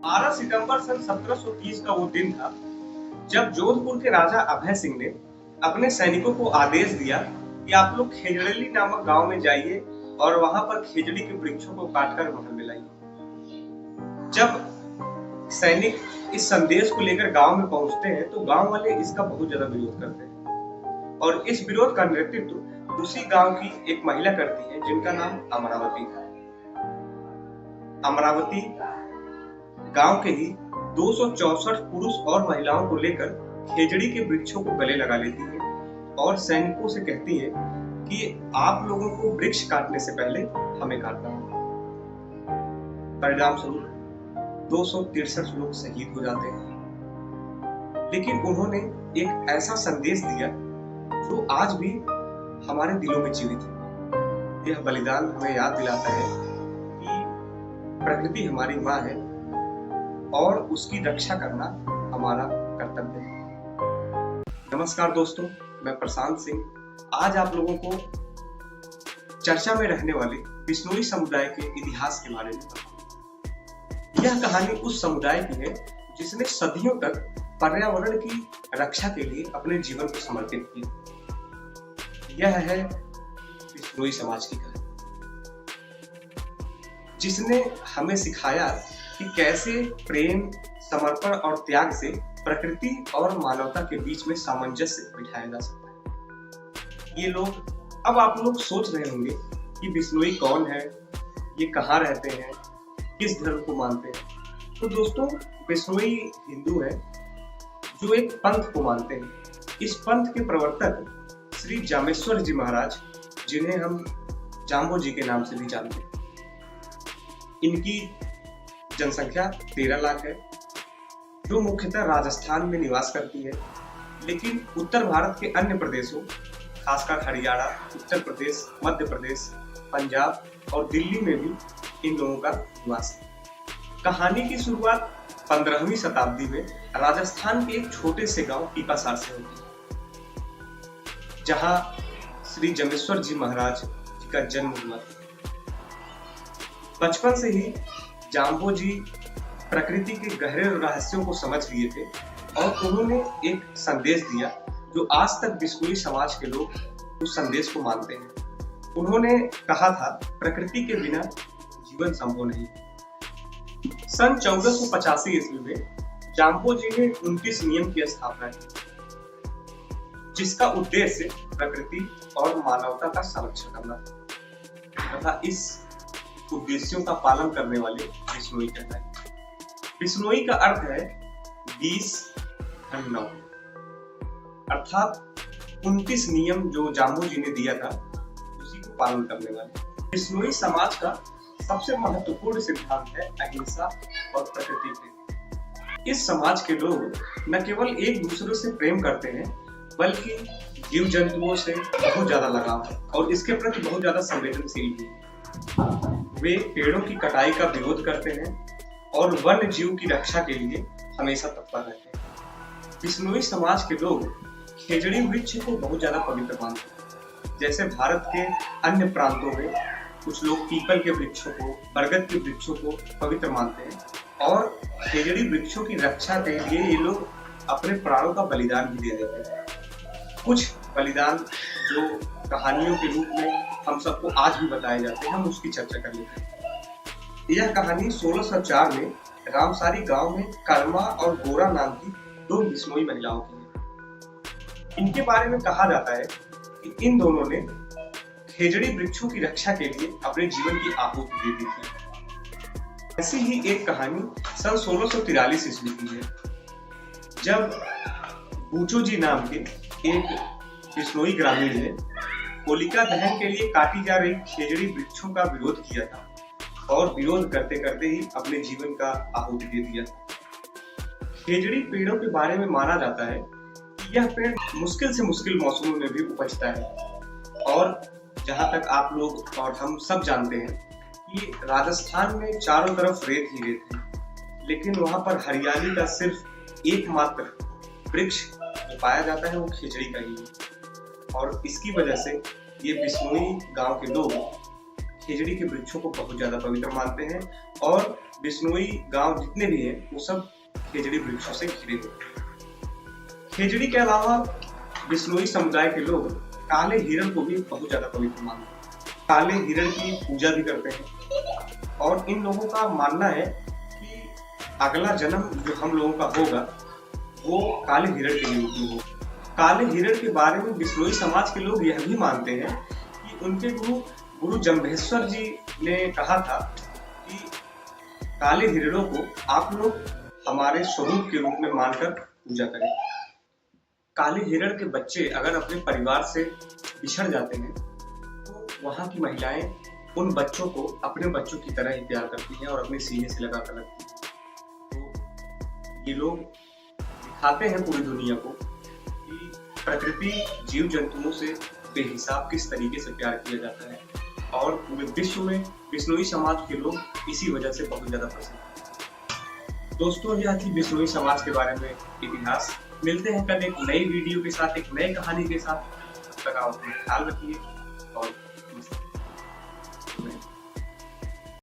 12 सितंबर सन 1730 का वो दिन था जब जोधपुर के राजा अभय सिंह ने अपने सैनिकों को आदेश दिया कि आप लोग खेजड़ेली नामक गांव में जाइए और वहां पर खेजड़ी के वृक्षों को काटकर महल में लाइए। जब सैनिक इस संदेश को लेकर गांव में पहुंचते हैं तो गांव वाले इसका बहुत ज्यादा विरोध करते हैं और इस विरोध का नेतृत्व उसी गांव की एक महिला करती है जिनका नाम अमरावती था। अमरावती गांव के ही 264 पुरुष और महिलाओं को लेकर खेजड़ी के वृक्षों को गले लगा लेती है और सैनिकों से कहती है कि आप लोगों को वृक्ष काटने से पहले हमें काटना होगा। परिणाम स्वरूप 263 लोग शहीद हो जाते हैं, लेकिन उन्होंने एक ऐसा संदेश दिया जो आज भी हमारे दिलों में जीवित है। यह बलिदान हमें याद दिलाता है कि प्रकृति हमारी माँ है और उसकी रक्षा करना हमारा कर्तव्य है। नमस्कार दोस्तों, मैं प्रशांत सिंह आज आप लोगों को चर्चा में रहने वाले बिश्नोई समुदाय के इतिहास के बारे में बताऊंगा। यह कहानी उस समुदाय की है जिसने सदियों तक पर्यावरण की रक्षा के लिए अपने जीवन को समर्पित किया। यह है बिश्नोई समाज की कहानी, जिसने हमें सिखाया कि कैसे प्रेम, समर्पण और त्याग से प्रकृति और मानवता के बीच में सामंजस्य बिठाया जा सकता है। ये लोग, अब आप लोग सोच रहे होंगे कि बिश्नोई कौन है, ये कहाँ रहते हैं, किस धर्म को मानते हैं। तो दोस्तों, बिश्नोई हिंदू है जो एक पंथ को मानते हैं। इस पंथ के प्रवर्तक श्री जामेश्वर जी महाराज, जिन्हें हम जाम्बो जी के नाम से भी जानते हैं। इनकी जनसंख्या 13 लाख है, जो मुख्यतः राजस्थान में निवास करती है, लेकिन उत्तर भारत के अन्य प्रदेशों, खासकर हरियाणा, उत्तर प्रदेश, मध्य प्रदेश, पंजाब और दिल्ली में भी इन लोगों का निवास है। कहानी की शुरुआत 15वीं शताब्दी में राजस्थान के एक छोटे से गांव पीपासार से होती है, जहां श्री जमेश्वर जी महाराज जी का जन्म हुआ था। बचपन से ही जाम्बो जी प्रकृति के गहरे रहस्यों को समझ लिए थे और उन्होंने एक संदेश दिया जो आज तक बिश्नोई समाज के लोग उस संदेश को मानते हैं। उन्होंने कहा था, प्रकृति के बिना जीवन संभव नहीं। सन 1485 ईस्वी में जाम्बो जी ने 29 नियम की स्थापना की, जिसका उद्देश्य प्रकृति और मानवता का संरक्षण करना था तथा इस उद्देश्यों का पालन करने वाले बिश्नोई कहलाए। बिश्नोई का अर्थ है 20-9, अर्थात 29 नियम जो जाम्बो जी ने दिया था उसी को पालन करने वाले। बिश्नोई समाज का सबसे महत्वपूर्ण सिद्धांत है अहिंसा और प्रकृति प्रेम। इस समाज के लोग न केवल एक दूसरे से प्रेम करते हैं, बल्कि जीव जंतुओं से बहुत ज्यादा लगाव है और इसके प्रति बहुत ज्यादा संवेदनशील भी है। वे पेड़ों की कटाई का विरोध करते हैं और वन्य जीव की रक्षा के लिए हमेशा तत्पर रहते हैं। बिश्नोई समाज के लोग खेजड़ी वृक्ष को बहुत ज्यादा पवित्र मानते हैं। जैसे भारत के अन्य प्रांतों में कुछ लोग पीपल के वृक्षों को, बरगद के वृक्षों को पवित्र मानते हैं और खेजड़ी वृक्षों की रक्षा के लिए ये लोग अपने प्राणों का बलिदान भी दे देते हैं। कुछ बलिदान जो कहानियों के रूप में हम सबको आज भी बताए जाते हैं, हम उसकी चर्चा कर लेते हैं। यह कहानी 1604 में रामसारी गांव में कर्मा और गोरा नाम की 2 बिश्नोई महिलाओं की है। इनके बारे में कहा जाता है कि इन दोनों ने खेजड़ी वृक्षों की रक्षा के लिए अपने जीवन की आहुति दे दी थी। ऐसी ही एक कहानी सन 1643 ईस्वी की है, जब बूचो जी नाम के एक बिश्नोई ग्रामीण ने होलिका दहन के लिए काटी जा रही खेजड़ी वृक्षों का विरोध किया था और विरोध करते करते ही अपने जीवन का आहुति दे दिया। खेजड़ी पेड़ों के बारे में माना जाता है कि यह पेड़ मुश्किल से मुश्किल मौसमों में भी उपजता है और जहां तक आप लोग और हम सब जानते हैं कि राजस्थान में चारों तरफ रेत ही रेत है, लेकिन वहां पर हरियाली का सिर्फ एकमात्र वृक्ष जो पाया जाता है वो खेजड़ी का ही है। और इसकी वजह से ये बिश्नोई गांव के लोग खेजड़ी के वृक्षों को बहुत ज्यादा पवित्र मानते हैं और बिश्नोई गांव जितने भी हैं वो सब खेजड़ी वृक्षों से घिरे हुए हैं। खेजड़ी के अलावा बिश्नोई समुदाय के लोग काले हिरण को भी बहुत ज्यादा पवित्र मानते हैं। काले हिरण की पूजा भी करते हैं और इन लोगों का मानना है कि अगला जन्म जो हम लोगों का होगा वो काले हिरण के लिए होगा। काले हिरण के बारे में बिश्नोई समाज के लोग यह भी मानते हैं कि उनके गुरु जम्भेश्वर जी ने कहा था कि काले हिरणों को आप लोग हमारे स्वरूप के रूप में मानकर पूजा करें। काले हिरण के बच्चे अगर अपने परिवार से बिछड़ जाते हैं तो वहां की महिलाएं उन बच्चों को अपने बच्चों की तरह ही प्यार करती हैं और अपने सीने से लगा कर रखती हैं। तो ये लोग दिखाते हैं पूरी दुनिया को कि प्रकृति जीव जंतुओं से बेहिसाब किस तरीके से प्यार किया जाता है और पूरे विश्व में बिश्नोई समाज के लोग इसी वजह से बहुत ज्यादा पसंद हैं। दोस्तों, यह थी बिश्नोई समाज के बारे में इतिहास। मिलते हैं कल एक नई वीडियो के साथ, एक नई कहानी के साथ। तब तक आप अपना ख्याल रखिए और